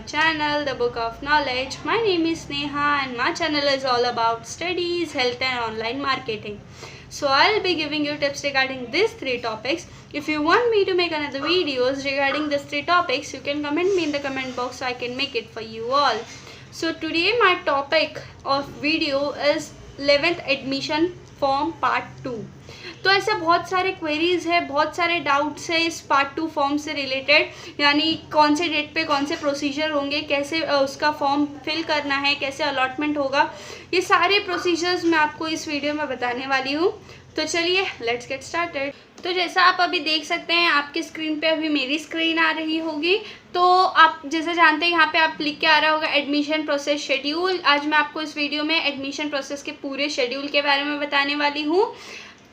channel, The Book of Knowledge. My name is Neha and my channel is all about studies, health and online marketing. So I'll be giving you tips regarding these three topics. If you want me to make another videos regarding these three topics, you can comment me in the comment box so I can make it for you all. So today my topic of video is 11th admission form part 2. तो ऐसे बहुत सारे queries है, बहुत सारे doubts है इस part 2 form से रिलेटेड, यानी कौन से डेट पे कौन से प्रोसीजर होंगे, कैसे उसका फॉर्म फिल करना है, कैसे अलॉटमेंट होगा, ये सारे प्रोसीजर्स मैं आपको इस वीडियो में बताने वाली हूँ। तो चलिए लेट्स गेट स्टार्टेड। तो जैसा आप अभी देख सकते हैं आपकी स्क्रीन पे अभी मेरी स्क्रीन आ रही होगी। तो आप जैसे जानते हैं यहाँ पे आप लिख के आ रहा होगा एडमिशन प्रोसेस शेड्यूल। आज मैं आपको इस वीडियो में एडमिशन प्रोसेस के पूरे शेड्यूल के बारे में बताने वाली हूँ।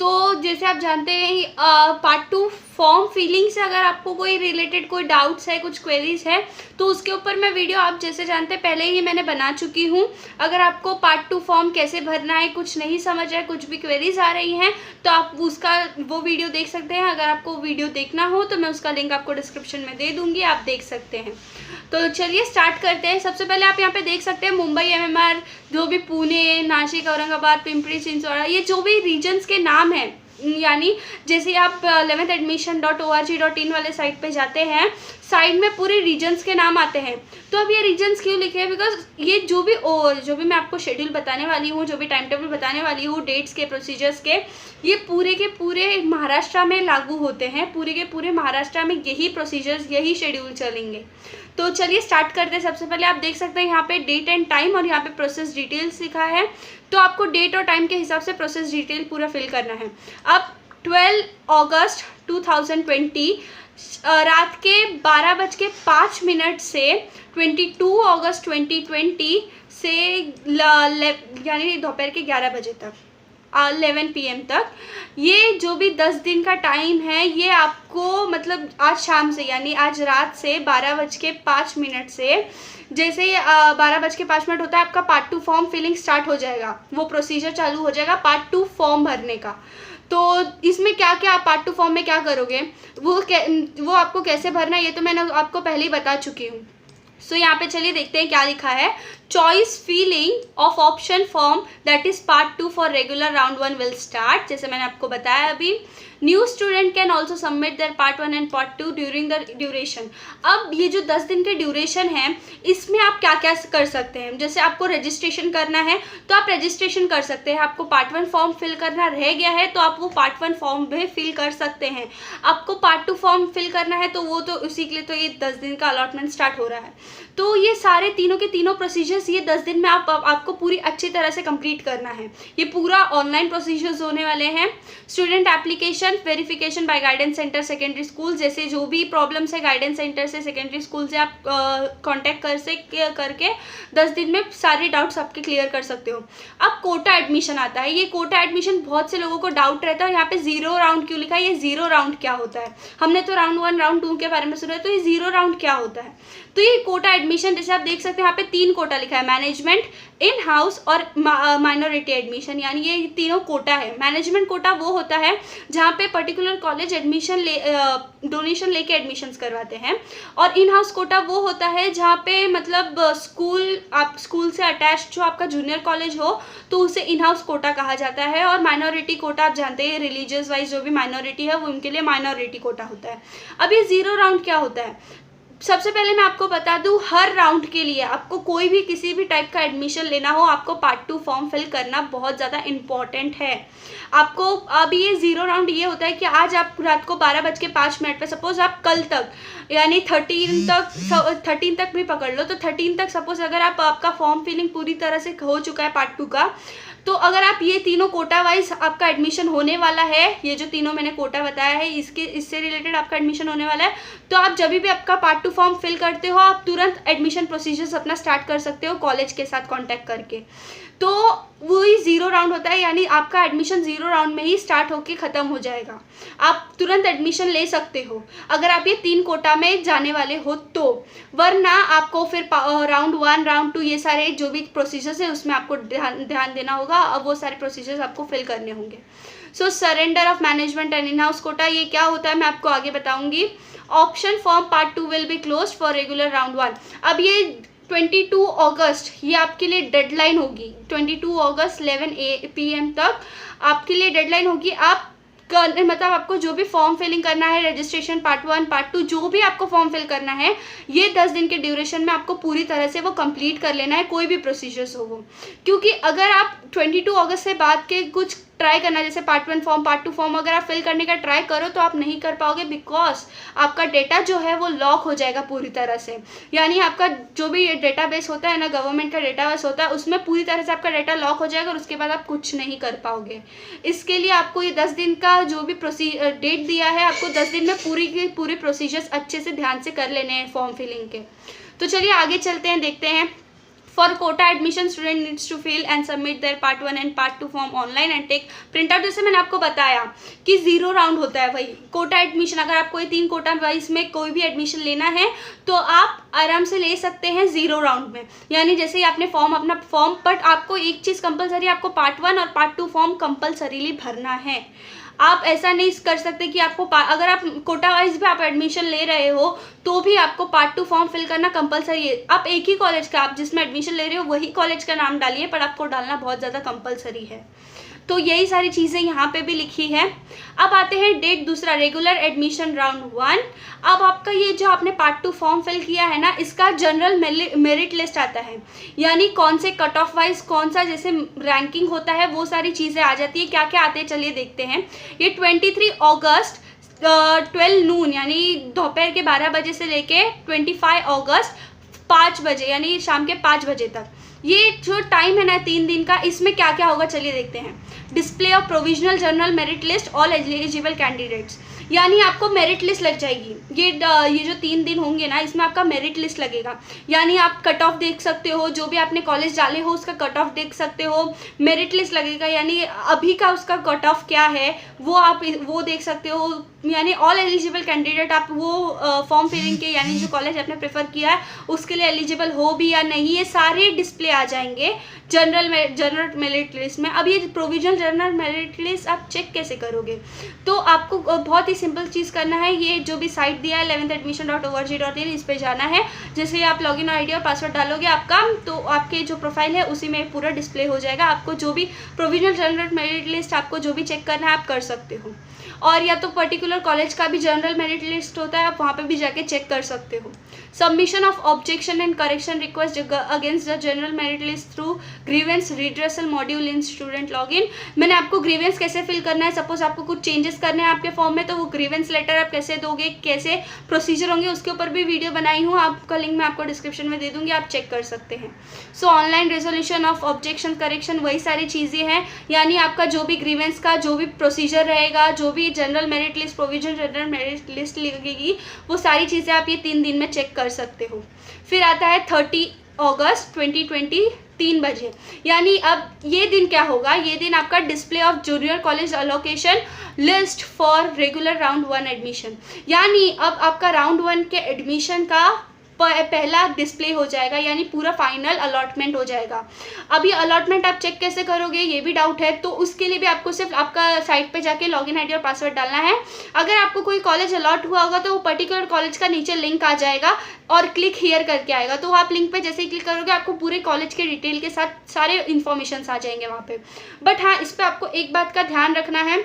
तो जैसे आप जानते हैं पार्ट 2 फॉर्म फिलिंग से अगर आपको कोई रिलेटेड कोई डाउट्स है, कुछ क्वेरीज है, तो उसके ऊपर मैं वीडियो आप जैसे जानते हैं पहले ही मैंने बना चुकी हूँ। अगर आपको पार्ट 2 फॉर्म कैसे भरना है, कुछ नहीं समझ है, कुछ भी क्वेरीज आ रही हैं, तो आप उसका वो वीडियो देख सकते हैं। अगर आपको वीडियो देखना हो तो मैं उसका लिंक आपको डिस्क्रिप्शन में दे दूँगी, आप देख सकते हैं। तो चलिए स्टार्ट करते हैं। सबसे पहले आप यहाँ पे देख सकते हैं मुंबई MMR, जो भी पुणे, नासिक, औरंगाबाद, पिंपरी चिंचवड़ा, ये जो भी रीजन्स के नाम हैं, यानी जैसे आप 11thadmission.org.in वाले साइट पे जाते हैं, साइड में पूरे रीजन्स के नाम आते हैं। तो अब ये रीजन्स क्यों लिखे हैं? बिकॉज ये जो भी मैं आपको शेड्यूल बताने वाली हूँ, जो भी टाइम टेबल बताने वाली हूँ, डेट्स के, प्रोसीजर्स के, ये पूरे के पूरे महाराष्ट्र में लागू होते हैं। पूरे के पूरे महाराष्ट्र में यही प्रोसीजर्स, यही शेड्यूल चलेंगे। तो चलिए स्टार्ट करते हैं। सबसे पहले आप देख सकते हैं यहाँ पे डेट एंड टाइम और यहाँ पे प्रोसेस डिटेल्स लिखा है। तो आपको डेट और टाइम के हिसाब से प्रोसेस डिटेल पूरा फिल करना है। अब 12 अगस्त 2020 रात के 12:05 से 22 अगस्त 2020 से यानी दोपहर के 11 बजे तक, 11 PM तक, ये जो भी 10 दिन का टाइम है, ये आपको मतलब आज शाम से यानी आज रात से 12:05 से जैसे 12:05 होता है आपका पार्ट 2 फॉर्म फिलिंग स्टार्ट हो जाएगा, वो प्रोसीजर चालू हो जाएगा पार्ट 2 फॉर्म भरने का। तो इसमें क्या क्या आप पार्ट 2 फॉर्म में क्या करोगे, वो आपको कैसे भरना है, ये तो मैंने आपको पहले ही बता चुकी हूँ। सो यहाँ पे चलिए देखते हैं क्या लिखा है। Choice filling of option form that is part 2 for regular round 1 will start. जैसे मैंने आपको बताया अभी, new student can also submit their part 1 and part 2 during the duration. अब ये जो 10 दिन के ड्यूरेशन है, इसमें आप क्या क्या कर सकते हैं। जैसे आपको रजिस्ट्रेशन करना है तो आप रजिस्ट्रेशन कर सकते हैं। आपको पार्ट 1 फॉर्म फिल करना रह गया है तो आप वो पार्ट 1 फॉर्म भी फिल कर सकते हैं। आपको पार्ट 2 फॉर्म फिल करना है तो वो तो उसी के लिए तो ये 10 दिन का अलॉटमेंट स्टार्ट हो रहा है। तो ये सारे तीनों के तीनों प्रोसीजर्स ये 10 दिन में आपको पूरी अच्छी तरह से कंप्लीट करना है। ये पूरा ऑनलाइन प्रोसीजर्स होने वाले हैं। Student application verification bye guidance centre secondary school, जैसे जो भी प्रॉब्लम्स है गाइडेंस सेंटर से, सेकेंडरी स्कूल से आप कांटेक्ट करके 10 दिन में सारे डाउट्स आपके क्लियर कर सकते हो। अब कोटा एडमिशन आता है। ये कोटा एडमिशन बहुत से लोगों को डाउट रहता है, और यहाँ पे 0 राउंड क्यों लिखा है, ये 0 राउंड क्या होता है। हमने तो राउंड 1 राउंड 2 के बारे में सुना है, तो ये 0 राउंड क्या होता है। तो ये कोटा एडमिशन, जैसे आप देख सकते हैं यहाँ पे 3 कोटा लिखा है, मैनेजमेंट, इन हाउस और माइनॉरिटी एडमिशन, यानी ये तीनों कोटा है। मैनेजमेंट कोटा वो होता है जहाँ पे पर्टिकुलर कॉलेज एडमिशन डोनेशन लेके एडमिशन्स करवाते हैं, और इन हाउस कोटा वो होता है जहाँ पे मतलब आप स्कूल से अटैच जो आपका जूनियर कॉलेज हो तो उसे इन हाउस कोटा कहा जाता है। और माइनॉरिटी कोटा आप जानते हैं, रिलीजियस वाइज जो भी माइनॉरिटी है वो उनके लिए माइनॉरिटी कोटा होता है। अब ये 0 राउंड क्या होता है, सबसे पहले मैं आपको बता दूं, हर राउंड के लिए आपको कोई भी किसी भी टाइप का एडमिशन लेना हो, आपको पार्ट 2 फॉर्म फिल करना बहुत ज़्यादा इम्पॉर्टेंट है। आपको अभी ये 0 राउंड ये होता है कि आज आप रात को 12:05 पे, सपोज आप कल तक यानी 13 तक भी पकड़ लो, तो 13 तक सपोज अगर आपका फॉर्म फिलिंग पूरी तरह से हो चुका है पार्ट 2 का, तो अगर आप ये तीनों कोटा वाइज आपका एडमिशन होने वाला है, ये जो तीनों मैंने कोटा बताया है इससे रिलेटेड आपका एडमिशन होने वाला है, तो आप जब भी आपका पार्ट 2 फॉर्म फिल करते हो, आप तुरंत एडमिशन प्रोसीजर्स अपना स्टार्ट कर सकते हो कॉलेज के साथ कांटेक्ट करके। तो वही 0 राउंड होता है, यानी आपका एडमिशन 0 राउंड में ही स्टार्ट होके ख़त्म हो जाएगा। आप तुरंत एडमिशन ले सकते हो अगर आप ये 3 कोटा में जाने वाले हो तो, वरना आपको फिर राउंड 1 राउंड 2 ये सारे जो भी प्रोसीजर्स है उसमें आपको ध्यान देना होगा। अब वो सारे प्रोसीजर्स आपको फिल करने होंगे। So surrender of management and in house quota ये क्या होता है मैं आपको आगे बताऊंगी। Option form part 2 will be closed for regular round 1। अब ये 22 अगस्त ये आपके लिए डेडलाइन होगी। 22 अगस्त 11 PM तक आपके लिए डेडलाइन होगी। आप मतलब आपको जो भी फॉर्म फिलिंग करना है, रजिस्ट्रेशन पार्ट 1 पार्ट 2 जो भी आपको फॉर्म फिल करना है, ये 10 दिन के ड्यूरेशन में आपको पूरी तरह से वो कंप्लीट कर लेना है, कोई भी प्रोसीजर्स हो वो। क्योंकि अगर आप 22 अगस्त से बाद के कुछ ट्राई करना, जैसे पार्ट 1 फॉर्म पार्ट 2 फॉर्म अगर आप फिल करने का ट्राई करो तो आप नहीं कर पाओगे, बिकॉज आपका डेटा जो है वो लॉक हो जाएगा पूरी तरह से। यानी आपका जो भी डेटाबेस होता है ना, गवर्नमेंट का डेटाबेस होता है, उसमें पूरी तरह से आपका डेटा लॉक हो जाएगा और उसके बाद आप कुछ नहीं कर पाओगे। इसके लिए आपको ये 10 दिन का जो भी डेट दिया है, आपको 10 दिन में पूरी प्रोसीजर्स अच्छे से ध्यान से कर लेने हैं फॉर्म फिलिंग के। तो चलिए आगे चलते हैं, देखते हैं। For quota admission, student needs to fill and submit their part 1 and part 2 form online and take print out। जैसे मैंने आपको बताया कि 0 राउंड होता है वही कोटा एडमिशन। अगर आपको ये 3 कोटा वाइज में कोई भी एडमिशन लेना है तो आप आराम से ले सकते हैं 0 राउंड में। यानी जैसे ही आपने अपना फॉर्म, बट आपको एक चीज़ कंपलसरी, आपको पार्ट 1 और पार्ट 2 फॉर्म कंपलसरीली भरना है। आप ऐसा नहीं कर सकते कि आपको अगर आप कोटा वाइज भी आप एडमिशन ले रहे हो तो भी आपको पार्ट 2 फॉर्म फिल करना कंपलसरी है। आप एक ही कॉलेज का, आप जिसमें एडमिशन ले रहे हो वही कॉलेज का नाम डालिए, पर आपको डालना बहुत ज़्यादा कंपलसरी है। तो यही सारी चीज़ें यहाँ पे भी लिखी है। अब आते हैं डेट दूसरा, रेगुलर एडमिशन राउंड 1। अब आपका ये जो आपने पार्ट 2 फॉर्म फिल किया है ना, इसका जनरल मेरिट लिस्ट आता है। यानी कौन से कट ऑफ वाइज कौन सा जैसे रैंकिंग होता है, वो सारी चीज़ें आ जाती है। क्या क्या आते हैं चलिए देखते हैं। ये 23 अगस्त 12 नून यानी दोपहर के 12 बजे से लेके 25 अगस्त 5 बजे यानी शाम के 5 बजे तक, ये जो टाइम है ना 3 दिन का, इसमें क्या क्या होगा चलिए देखते हैं। Display of provisional general merit list all eligible candidates, यानी आपको मेरिट लिस्ट लग जाएगी। ये जो 3 दिन होंगे ना, इसमें आपका मेरिट लिस्ट लगेगा। यानी आप कट ऑफ देख सकते हो, जो भी आपने कॉलेज डाले हो उसका कट ऑफ देख सकते हो, मेरिट लिस्ट लगेगा। यानी अभी का उसका कट ऑफ क्या है वो आप वो देख सकते हो। यानी ऑल एलिजिबल कैंडिडेट, आप वो फॉर्म फिलिंग के यानी जो कॉलेज आपने प्रेफर किया है उसके लिए एलिजिबल हो भी या नहीं, ये सारे डिस्प्ले आ जाएंगे जनरल मेरिट लिस्ट में। अब ये प्रोविजनल जनरल मेरिट लिस्ट आप चेक कैसे करोगे? तो आपको बहुत ही सिंपल चीज़ करना है। ये जो भी साइट दिया है 11thadmission.org.in, इस पे जाना है। जैसे ही आप लॉगिन आईडी और पासवर्ड डालोगे आपका, तो आपके जो प्रोफाइल है उसी में पूरा डिस्प्ले हो जाएगा। आपको जो भी प्रोविजनल जनरल मेरिट लिस्ट आपको जो भी चेक करना है आप कर सकते हो। और या तो पर्टिकुलर कॉलेज का भी जनरल मेरिट लिस्ट होता है, आप वहाँ पे भी जाके चेक कर सकते हो। Submission of objection and correction request against the general merit list through grievance redressal module in student login. मैंने आपको ग्रीवेंस कैसे फिल करना है, सपोज आपको कुछ चेंजेस करने हैं आपके फॉर्म में, तो वो ग्रीवेंस लेटर आप कैसे दोगे, कैसे प्रोसीजर होंगे, उसके ऊपर भी वीडियो बनाई हूँ, आपका लिंक मैं आपको डिस्क्रिप्शन में दे दूँगी, आप चेक कर सकते हैं। सो online resolution of objection correction, वही सारी चीज़ें हैं। यानी आपका जो भी ग्रीवेंस का जो भी प्रोसीजर रहेगा, जो भी general merit list provisional general merit list लगेगी, वो सारी चीज़ें आप ये 3 दिन में चेक कर सकते हो। फिर आता है 30 अगस्त 2020 3 बजे। यानी अब ये दिन क्या होगा, ये दिन आपका display of junior college allocation list for regular round 1 admission. यानी अब आपका राउंड 1 के एडमिशन का पहला डिस्प्ले हो जाएगा, यानी पूरा फाइनल अलॉटमेंट हो जाएगा। अभी अलॉटमेंट आप चेक कैसे करोगे ये भी डाउट है, तो उसके लिए भी आपको सिर्फ आपका साइट पे जाके लॉगिन आईडी और पासवर्ड डालना है। अगर आपको कोई कॉलेज अलॉट हुआ होगा तो वो पर्टिकुलर कॉलेज का नीचे लिंक आ जाएगा और क्लिक हियर करके आएगा, तो आप लिंक पे जैसे ही क्लिक करोगे आपको पूरे कॉलेज के डिटेल के साथ सारे इन्फॉर्मेशन आ जाएंगे वहाँ पे। बट हाँ, इस पर आपको एक बात का ध्यान रखना है,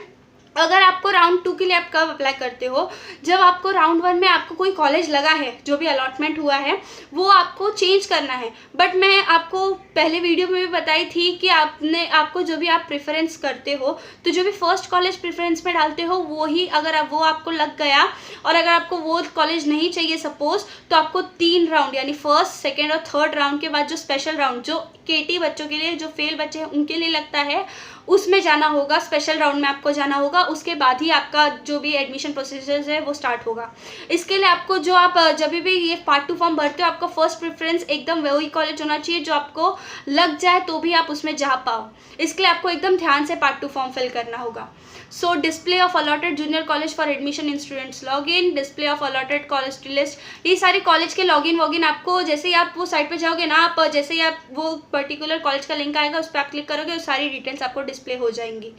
अगर आपको राउंड 2 के लिए आप कब अप्लाई करते हो, जब आपको राउंड 1 में आपको कोई कॉलेज लगा है, जो भी अलॉटमेंट हुआ है वो आपको चेंज करना है। बट मैं आपको पहले वीडियो में भी बताई थी कि आपको जो भी आप प्रेफरेंस करते हो, तो जो भी फर्स्ट कॉलेज प्रेफरेंस में डालते हो वो ही, अगर वो आपको लग गया और अगर आपको वो कॉलेज नहीं चाहिए सपोज, तो आपको 3 राउंड यानी फर्स्ट सेकेंड और थर्ड राउंड के बाद जो स्पेशल राउंड जो केटी बच्चों के लिए, जो फेल बच्चे हैं उनके लिए लगता है, उसमें जाना होगा, स्पेशल राउंड में आपको जाना होगा। उसके बाद ही आपका जो भी एडमिशन प्रोसीजर है वो स्टार्ट होगा। इसके लिए आपको जो आप जब भी ये पार्ट 2 फॉर्म भरते हो, आपका फर्स्ट प्रेफरेंस एकदम वही कॉलेज होना चाहिए जो आपको लग जाए तो भी आप उसमें जा पाओ। इसके लिए आपको एकदम ध्यान से पार्ट 2 फॉर्म फिल करना होगा। सो display of allotted junior college for admission in students login, display of allotted college list, ये सारे कॉलेज के लॉगिन वॉगिन आपको जैसे ही आप वो साइट पे जाओगे ना, आप जैसे ही आप वो पर्टिकुलर कॉलेज का लिंक आएगा उस पर आप क्लिक करोगे, वो सारी डिटेल्स आपको डिस्प्ले हो जाएंगी।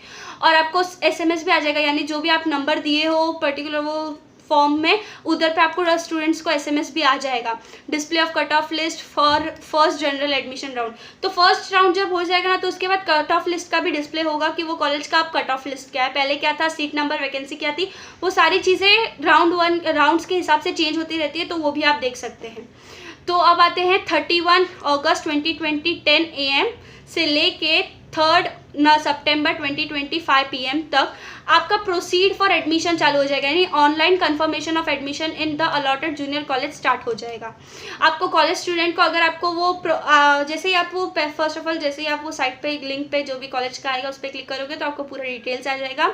और आपको SMS भी आ जाएगा, यानी जो भी आप नंबर दिए हो पर्टिकुलर वो फॉर्म में उधर पे आपको स्टूडेंट्स को SMS भी आ जाएगा, display of cut off list for first general admission round. तो फर्स्ट राउंड जब हो जाएगा ना तो उसके बाद कट ऑफ लिस्ट का भी डिस्प्ले होगा कि वो कॉलेज का आप कट ऑफ लिस्ट क्या है, पहले क्या था, सीट नंबर, वैकेंसी क्या थी, वो सारी चीज़ें राउंड्स के हिसाब से चेंज होती रहती है, तो वो भी आप देख सकते हैं। तो अब आते हैं 31 अगस्त 2020 10 AM से लेके 3 सितंबर 2025 PM तक आपका प्रोसीड फॉर एडमिशन चालू हो जाएगा, यानी online confirmation of admission in the allotted junior college start हो जाएगा। आपको कॉलेज स्टूडेंट को अगर आपको वो जैसे ही आप वो फर्स्ट ऑफ ऑल जैसे ही आप वो साइट पे लिंक पे जो भी कॉलेज का आएगा उस पर क्लिक करोगे तो आपको पूरा डिटेल्स आ जाएगा।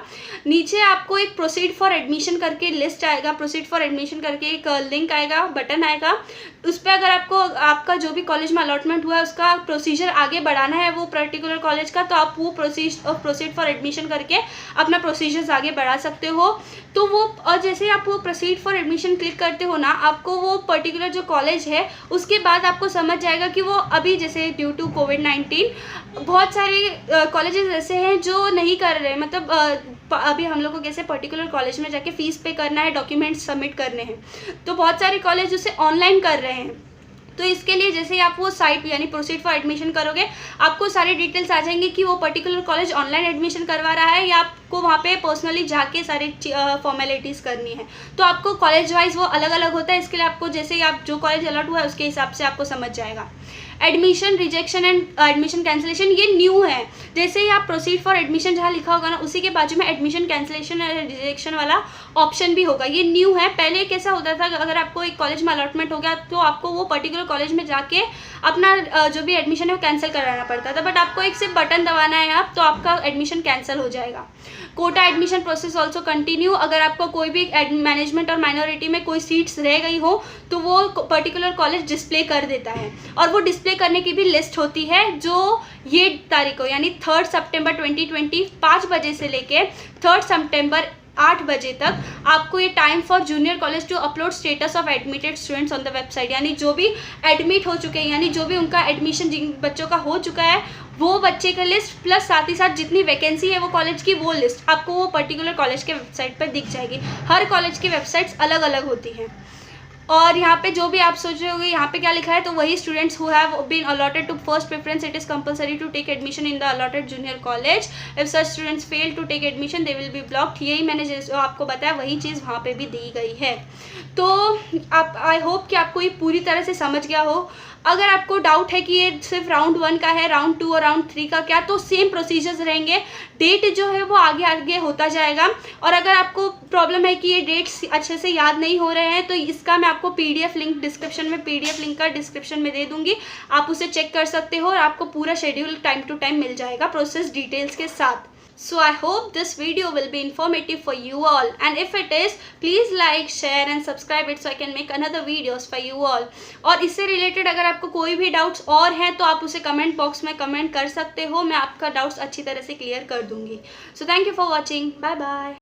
नीचे आपको एक प्रोसीड फॉर एडमिशन करके लिस्ट आएगा, प्रोसीड फॉर एडमिशन करके एक लिंक आएगा, बटन आएगा, उस पर अगर आपको आपका जो भी कॉलेज में अलॉटमेंट हुआ है उसका प्रोसीजर आगे बढ़ाना है वो पर्टिकुलर कॉलेज का, तो आप वो प्रोसीड फॉर एडमिशन करके अपना प्रोसीजर्स आगे बढ़ा सकते हो। तो वो और जैसे ही आप वो प्रोसीड फॉर एडमिशन क्लिक करते हो ना, आपको वो पर्टिकुलर जो कॉलेज है उसके बाद आपको समझ जाएगा कि वो अभी जैसे ड्यू टू कोविड-19 बहुत सारे कॉलेजेस ऐसे हैं जो नहीं कर रहे, मतलब अभी हम लोग को कैसे पर्टिकुलर कॉलेज में जाके फीस पे करना है, डॉक्यूमेंट्स सबमिट करने हैं, तो बहुत सारे कॉलेज उसे ऑनलाइन कर रहे हैं। तो इसके लिए जैसे ही आप वो साइट यानी प्रोसीड फॉर एडमिशन करोगे आपको सारे डिटेल्स आ जाएंगे कि वो पर्टिकुलर कॉलेज ऑनलाइन एडमिशन करवा रहा है या आपको वहाँ पे पर्सनली जाके सारी फॉर्मेलिटीज़ करनी है। तो आपको कॉलेज वाइज वो अलग अलग होता है, इसके लिए आपको जैसे ही आप जो कॉलेज अलॉट हुआ है उसके हिसाब से आपको समझ जाएगा। Admission rejection and admission cancellation ये न्यू है, जैसे ही आप प्रोसीड फॉर एडमिशन जहाँ लिखा होगा ना उसी के बाजू में एडमिशन कैंसिलेशन और रिजेक्शन वाला ऑप्शन भी होगा, ये न्यू है। पहले कैसा होता था अगर आपको एक कॉलेज में अलॉटमेंट हो गया तो आपको वो पर्टिकुलर कॉलेज में जाके अपना जो भी एडमिशन है वो कैंसिल कराना पड़ता था, बट आपको एक सिर्फ बटन दबाना है आप तो आपका एडमिशन कैंसिल हो जाएगा। Quota admission process also continue, अगर आपको कोई भी मैनेजमेंट और माइनॉरिटी में कोई सीट्स रह गई हो तो वो पर्टिकुलर कॉलेज डिस्प्ले कर देता है, और वो डिस्प्ले करने की भी लिस्ट होती है जो ये तारीख को यानी 3 सितंबर 2020 5 बजे से लेके 3 सितंबर 8 बजे तक आपको ये time for junior college to upload status of admitted students on the website, यानी जो भी एडमिट हो चुके हैं यानी जो भी उनका एडमिशन जिन बच्चों का हो चुका है वो बच्चे का लिस्ट प्लस साथ ही साथ जितनी वैकेंसी है वो कॉलेज की वो लिस्ट आपको वो पर्टिकुलर कॉलेज के वेबसाइट पर दिख जाएगी। हर कॉलेज की वेबसाइट्स अलग अलग होती हैं। और यहाँ पे जो भी आप सोच रहे होगे यहाँ पे क्या लिखा है, तो वही students who have been allotted to first preference it is compulsory to take admission in the allotted junior college, if such students fail to take admission they will be blocked. यही मैंने जो आपको बताया वही चीज़ वहाँ पे भी दी गई है। तो आप आई होप कि आपको ये पूरी तरह से समझ गया हो। अगर आपको डाउट है कि ये सिर्फ राउंड 1 का है, राउंड 2 और राउंड 3 का क्या, तो सेम प्रोसीजर्स रहेंगे, डेट जो है वो आगे आगे होता जाएगा। और अगर आपको प्रॉब्लम है कि ये डेट्स अच्छे से याद नहीं हो रहे हैं तो इसका मैं आपको PDF लिंक डिस्क्रिप्शन में PDF लिंक का डिस्क्रिप्शन में दे दूंगी, आप उसे चेक कर सकते हो और आपको पूरा शेड्यूल टाइम टू टाइम मिल जाएगा प्रोसेस डिटेल्स के साथ। So I hope this video will be informative for you all, and if it is, please like, share and subscribe it so I can make another videos for you all. और इससे related अगर आपको कोई भी doubts और हैं तो आप उसे कमेंट बॉक्स में कमेंट कर सकते हो, मैं आपका डाउट्स अच्छी तरह से क्लियर कर दूंगी। So thank you for watching, bye bye.